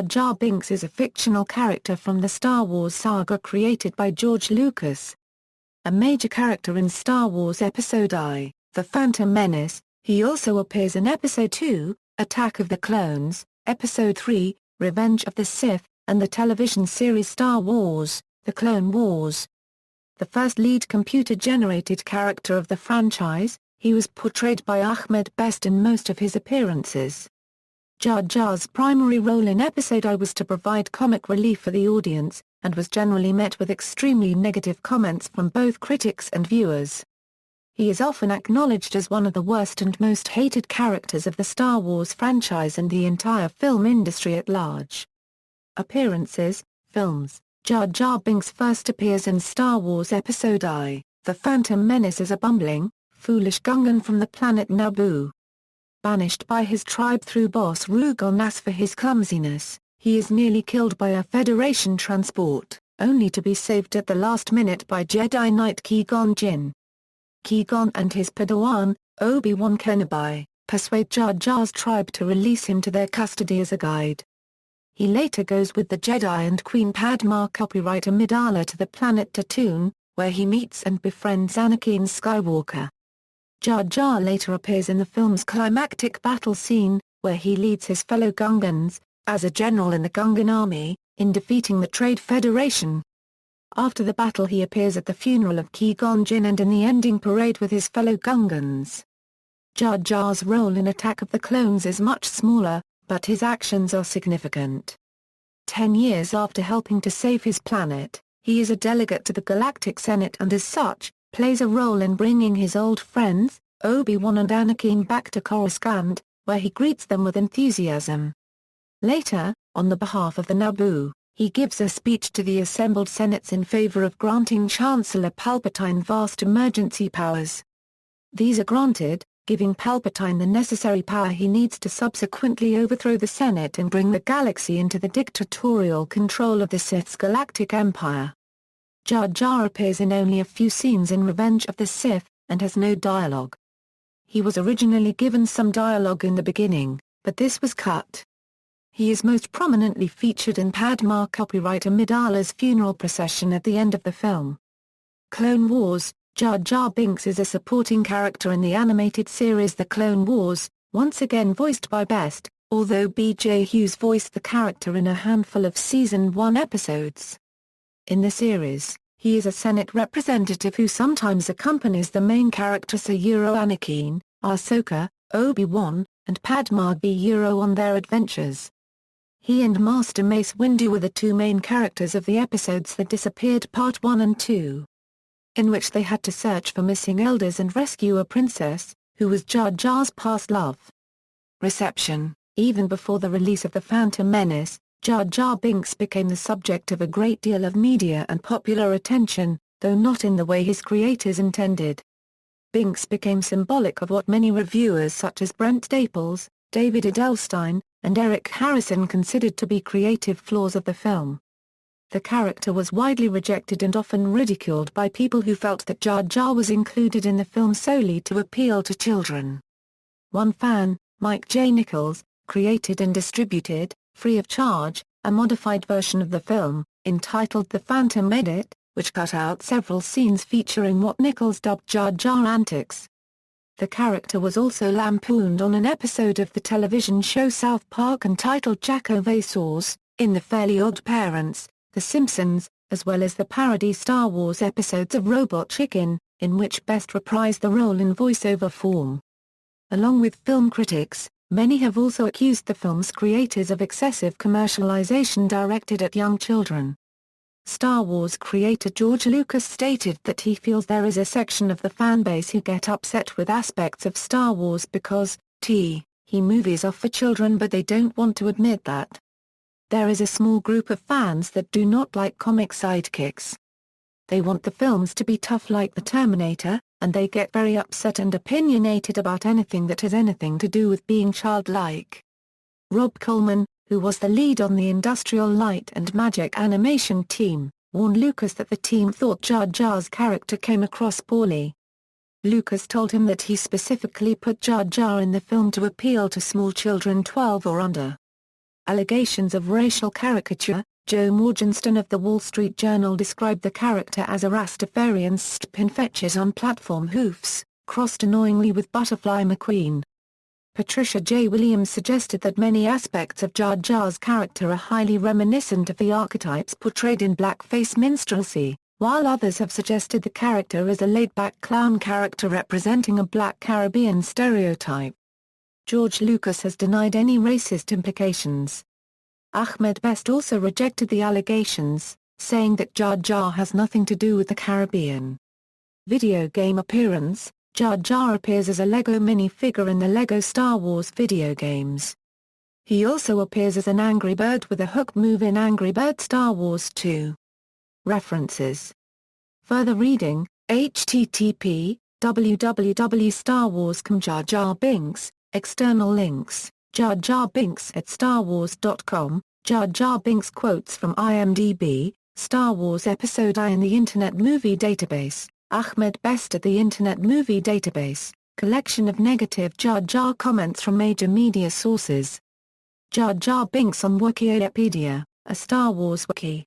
Jar Binks is a fictional character from the Star Wars saga created by George Lucas. A major character in Star Wars Episode I, The Phantom Menace, he also appears in Episode II, Attack of the Clones, Episode III, Revenge of the Sith, and the television series Star Wars, The Clone Wars. The first lead computer-generated character of the franchise, he was portrayed by Ahmed in most of his appearances. Jar Jar's primary role in Episode I was to provide comic relief for the audience, and was generally met with extremely negative comments from both critics and viewers. He is often acknowledged as one of the worst and most hated characters of the Star Wars franchise and the entire film industry at large. Appearances, films. Jar Binks first appears in Star Wars Episode I, The Phantom Menace as a bumbling, foolish Gungan from the planet Naboo. Banished by his tribe through boss Rugon Nass for his clumsiness, he is nearly killed by a Federation transport, only to be saved at the last minute by Jedi Knight Qui-Gon Jinn. Qui-Gon and his Padawan, Obi-Wan Kenobi, persuade Jar Jar's tribe to release him to their custody as a guide. He later goes with the Jedi and Queen Padmé Copyright Amidala to the planet Tatooine, where he meets and befriends Anakin Skywalker. Jar Jar later appears in the film's climactic battle scene, where he leads his fellow Gungans, as a general in the Gungan army, in defeating the Trade Federation. After the battle he appears at the funeral of Qui-Gon Jinn and in the ending parade with his fellow Gungans. Jar Jar's role in Attack of the Clones is much smaller, but his actions are significant. 10 years after helping to save his planet, he is a delegate to the Galactic Senate and as such, plays a role in bringing his old friends, Obi-Wan and Anakin back to Coruscant, where he greets them with enthusiasm. Later, on the behalf of the Naboo, he gives a speech to the assembled Senates in favor of granting Chancellor Palpatine vast emergency powers. These are granted, giving Palpatine the necessary power he needs to subsequently overthrow the Senate and bring the galaxy into the dictatorial control of the Sith's galactic empire. Jar Jar appears in only a few scenes in Revenge of the Sith, and has no dialogue. He was originally given some dialogue in the beginning, but this was cut. He is most prominently featured in Padmé Copyright Amidala's funeral procession at the end of the film. Clone Wars. Jar Binks is a supporting character in the animated series The Clone Wars, once again voiced by Best, although B.J. Hughes voiced the character in a handful of Season 1 episodes. In the series, he is a Senate representative who sometimes accompanies the main characters Anakin, Ahsoka, Obi-Wan, and Padmé on their adventures. He and Master Mace Windu were the two main characters of the episodes that disappeared Part 1 and 2. In which they had to search for missing elders and rescue a princess, who was Jar Jar's past love. Reception. Even before the release of The Phantom Menace, Jar Binks became the subject of a great deal of media and popular attention, though not in the way his creators intended. Binks became symbolic of what many reviewers such as Brent Staples, David Edelstein, and Eric Harrison considered to be creative flaws of the film. The character was widely rejected and often ridiculed by people who felt that Jar Jar was included in the film solely to appeal to children. One fan, Mike J. Nichols, created and distributed, free of charge, a modified version of the film, entitled The Phantom Edit, which cut out several scenes featuring what Nichols dubbed Jar Jar antics. The character was also lampooned on an episode of the television show South Park entitled Jack O'Vasaurs, in The Fairly Odd Parents, The Simpsons, as well as the parody Star Wars episodes of Robot Chicken, in which Best reprised the role in voiceover form. Along with film critics, many have also accused the film's creators of excessive commercialization directed at young children. Star Wars creator George Lucas stated that he feels there is a section of the fanbase who get upset with aspects of Star Wars because, he movies are for children but they don't want to admit that. There is a small group of fans that do not like comic sidekicks. They want the films to be tough like The Terminator, and they get very upset and opinionated about anything that has anything to do with being childlike. Rob Coleman, who was the lead on the Industrial Light and Magic animation team, warned Lucas that the team thought Jar Jar's character came across poorly. Lucas told him that he specifically put Jar Jar in the film to appeal to small children 12 or under. Allegations of racial caricature. Joe Morgenstern of the Wall Street Journal described the character as a Rastafarian spin fetches on platform hoofs, crossed annoyingly with Butterfly McQueen. Patricia J. Williams suggested that many aspects of Jar Jar's character are highly reminiscent of the archetypes portrayed in blackface minstrelsy, while others have suggested the character is a laid-back clown character representing a Black Caribbean stereotype. George Lucas has denied any racist implications. Ahmed Best also rejected the allegations, saying that Jar Jar has nothing to do with the Caribbean. Video game appearance. Jar Jar appears as a Lego minifigure in the Lego Star Wars video games. He also appears as an Angry Bird with a hook move in Angry Bird Star Wars 2. References. Further reading, http, www.starwars.com Jar Jar Binks, external links, Jar Jar Binks at starwars.com, Jar Jar Binks quotes from IMDb, Star Wars Episode I in the Internet Movie Database. Ahmed Best at the Internet Movie Database, collection of negative Jar Jar comments from major media sources. Jar Jar Binks on Wikipedia, a Star Wars wiki.